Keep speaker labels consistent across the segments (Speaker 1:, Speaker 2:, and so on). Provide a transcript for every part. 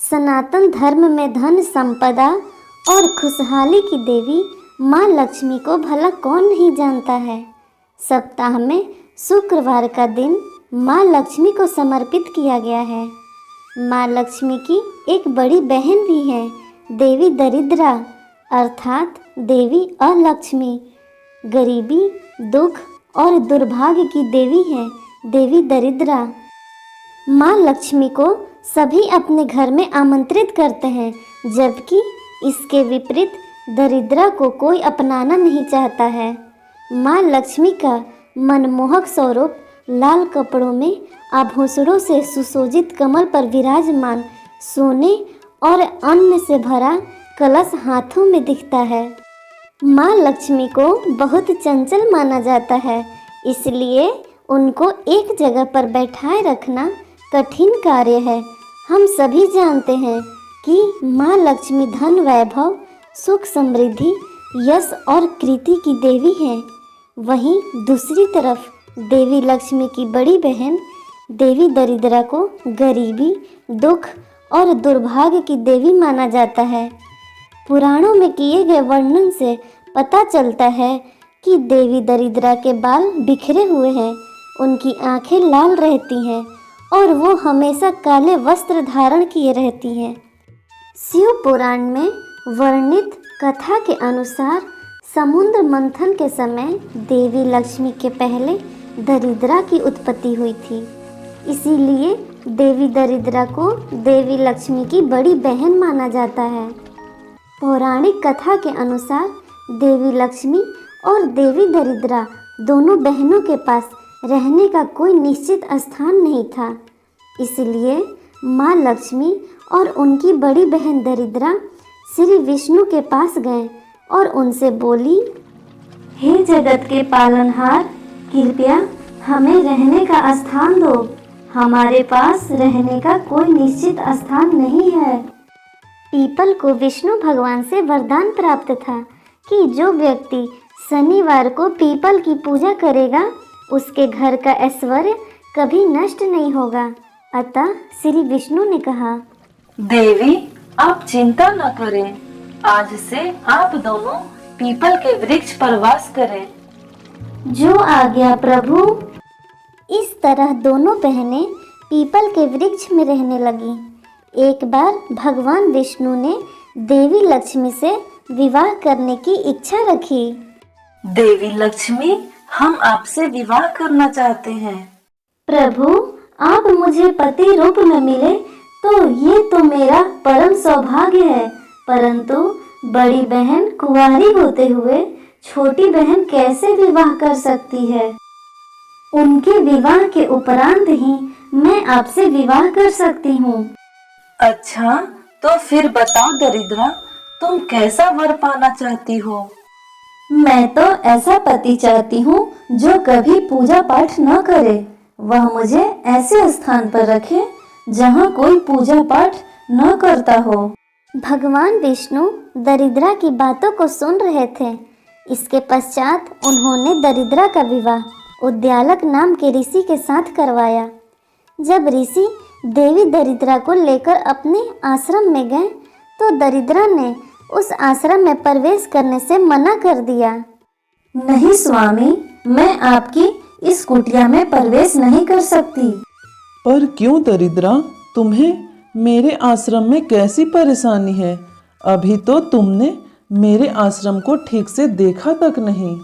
Speaker 1: सनातन धर्म में धन संपदा और खुशहाली की देवी माँ लक्ष्मी को भला कौन नहीं जानता है। सप्ताह में शुक्रवार का दिन माँ लक्ष्मी को समर्पित किया गया है। माँ लक्ष्मी की एक बड़ी बहन भी है, देवी दरिद्रा अर्थात देवी अलक्ष्मी। गरीबी, दुख और दुर्भाग्य की देवी है देवी दरिद्रा। माँ लक्ष्मी को सभी अपने घर में आमंत्रित करते हैं, जबकि इसके विपरीत दरिद्रा को कोई अपनाना नहीं चाहता है। माँ लक्ष्मी का मनमोहक स्वरूप लाल कपड़ों में आभूषणों से सुशोभित कमल पर विराजमान सोने और अन्न से भरा कलश हाथों में दिखता है। माँ लक्ष्मी को बहुत चंचल माना जाता है, इसलिए उनको एक जगह पर बैठाए रखना कठिन कार्य है। हम सभी जानते हैं कि माँ लक्ष्मी धन, वैभव, सुख, समृद्धि, यश और कीर्ति की देवी है। वहीं दूसरी तरफ देवी लक्ष्मी की बड़ी बहन देवी दरिद्रा को गरीबी, दुख और दुर्भाग्य की देवी माना जाता है। पुराणों में किए गए वर्णन से पता चलता है कि देवी दरिद्रा के बाल बिखरे हुए हैं, उनकी आंखें लाल रहती हैं और वो हमेशा काले वस्त्र धारण किए रहती हैं। शिव पुराण में वर्णित कथा के अनुसार समुद्र मंथन के समय देवी लक्ष्मी के पहले दरिद्रा की उत्पत्ति हुई थी, इसीलिए देवी दरिद्रा को देवी लक्ष्मी की बड़ी बहन माना जाता है। पौराणिक कथा के अनुसार देवी लक्ष्मी और देवी दरिद्रा दोनों बहनों के पास रहने का कोई निश्चित स्थान नहीं था, इसलिए माँ लक्ष्मी और उनकी बड़ी बहन दरिद्रा श्री विष्णु के पास गए और उनसे बोली, हे जगत के पालनहार, कृपया हमें रहने का स्थान दो। हमारे पास रहने का कोई निश्चित स्थान नहीं है। पीपल को विष्णु भगवान से वरदान प्राप्त था कि जो व्यक्ति शनिवार को पीपल की पूजा करेगा उसके घर का ऐश्वर्य कभी नष्ट नहीं होगा। अतः श्री विष्णु ने कहा,
Speaker 2: देवी आप चिंता न करें, आज से आप दोनों पीपल के वृक्ष पर वास करें।
Speaker 1: जो आज्ञा प्रभु। इस तरह दोनों बहनें पीपल के वृक्ष में रहने लगी। एक बार भगवान विष्णु ने देवी लक्ष्मी से विवाह करने की इच्छा रखी।
Speaker 2: देवी लक्ष्मी, हम आपसे विवाह करना चाहते हैं।
Speaker 1: प्रभु, आप मुझे पति रूप में मिले तो ये तो मेरा परम सौभाग्य है, परंतु बड़ी बहन कुंवारी होते हुए छोटी बहन कैसे विवाह कर सकती है? उनके विवाह के उपरांत ही मैं आपसे विवाह कर सकती हूँ।
Speaker 2: अच्छा, तो फिर बताओ दरिद्रा, तुम कैसा वर पाना चाहती हो?
Speaker 1: मैं तो ऐसा पति चाहती हूँ जो कभी पूजा पाठ न करे। वह मुझे ऐसे स्थान पर रखे जहाँ कोई पूजा पाठ न करता हो। भगवान विष्णु दरिद्रा की बातों को सुन रहे थे। इसके पश्चात उन्होंने दरिद्रा का विवाह उद्यालक नाम के ऋषि के साथ करवाया। जब ऋषि देवी दरिद्रा को लेकर अपने आश्रम में गए तो दरिद्रा ने उस आश्रम में प्रवेश करने से मना कर दिया।
Speaker 3: नहीं स्वामी, मैं आपकी इस कुटिया में प्रवेश नहीं कर सकती।
Speaker 4: पर क्यों दरिद्रा, तुम्हें मेरे आश्रम में कैसी परेशानी है? अभी तो तुमने मेरे आश्रम को ठीक से देखा तक नहीं।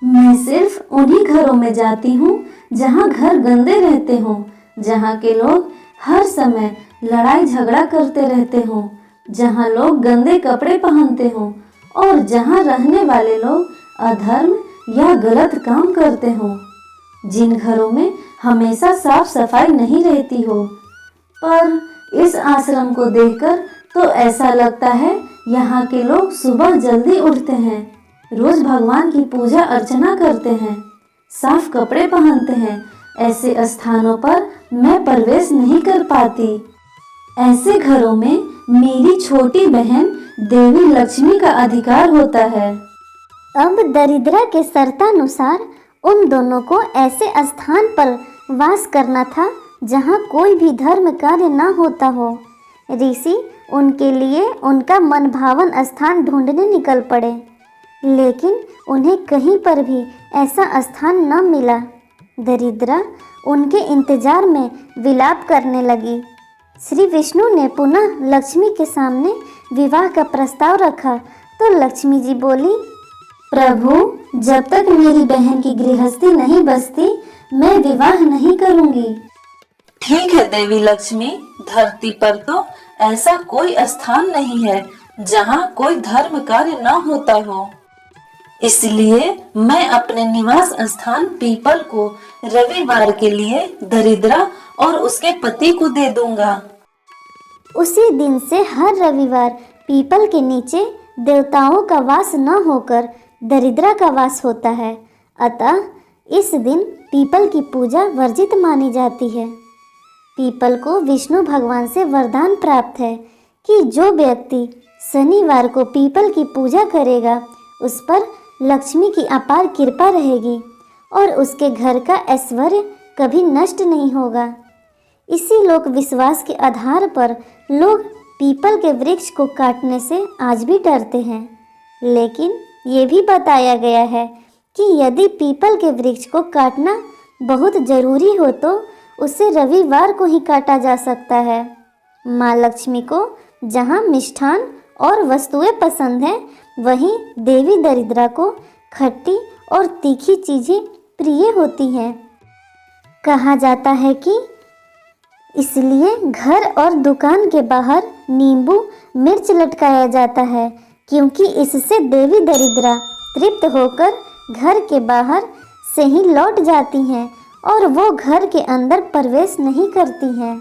Speaker 3: मैं सिर्फ उन्हीं घरों में जाती हूँ जहाँ घर गंदे रहते हों, जहाँ के लोग हर समय लड़ाई झगड़ा करते रहते हों, जहाँ लोग गंदे कपड़े पहनते हों और जहाँ रहने वाले लोग अधर्म या गलत काम करते हों। जिन घरों में हमेशा साफ सफाई नहीं रहती हो। पर इस आश्रम को देखकर तो ऐसा लगता है यहाँ के लोग सुबह जल्दी उठते हैं, रोज भगवान की पूजा अर्चना करते हैं, साफ कपड़े पहनते हैं। ऐसे स्थानों पर मैं प्रवेश नहीं कर पाती। ऐसे घरों में मेरी छोटी बहन देवी लक्ष्मी का अधिकार होता है।
Speaker 1: अब दरिद्रा के शर्तानुसार उन दोनों को ऐसे स्थान पर वास करना था जहाँ कोई भी धर्म कार्य न होता हो। ऋषि उनके लिए उनका मनभावन स्थान ढूंढने निकल पड़े, लेकिन उन्हें कहीं पर भी ऐसा स्थान न मिला। दरिद्रा उनके इंतजार में विलाप करने लगी। श्री विष्णु ने पुनः लक्ष्मी के सामने विवाह का प्रस्ताव रखा तो लक्ष्मी जी बोली,
Speaker 3: प्रभु, जब तक मेरी बहन की गृहस्थी नहीं बसती मैं विवाह नहीं करूंगी।
Speaker 2: ठीक है देवी लक्ष्मी, धरती पर तो ऐसा कोई स्थान नहीं है जहाँ कोई धर्म कार्य न होता हो, इसलिए मैं अपने निवास स्थान पीपल को रविवार के लिए दरिद्रा और उसके पति को दे दूंगा।
Speaker 1: उसी दिन से हर रविवार पीपल के नीचे देवताओं का वास न होकर दरिद्रा का वास होता है। अतः इस दिन पीपल की पूजा वर्जित मानी जाती है। पीपल को विष्णु भगवान से वरदान प्राप्त है कि जो व्यक्ति शनिवार को पीपल की पूजा करेगा उस पर लक्ष्मी की अपार कृपा रहेगी और उसके घर का ऐश्वर्य कभी नष्ट नहीं होगा। इसी लोक विश्वास के आधार पर लोग पीपल के वृक्ष को काटने से आज भी डरते हैं, लेकिन ये भी बताया गया है कि यदि पीपल के वृक्ष को काटना बहुत ज़रूरी हो तो उसे रविवार को ही काटा जा सकता है। माँ लक्ष्मी को जहाँ मिष्ठान और वस्तुएं पसंद हैं, वहीं देवी दरिद्रा को खट्टी और तीखी चीज़ें प्रिय होती हैं। कहा जाता है कि इसलिए घर और दुकान के बाहर नींबू मिर्च लटकाया जाता है, क्योंकि इससे देवी दरिद्रा तृप्त होकर घर के बाहर से ही लौट जाती हैं और वो घर के अंदर प्रवेश नहीं करती हैं।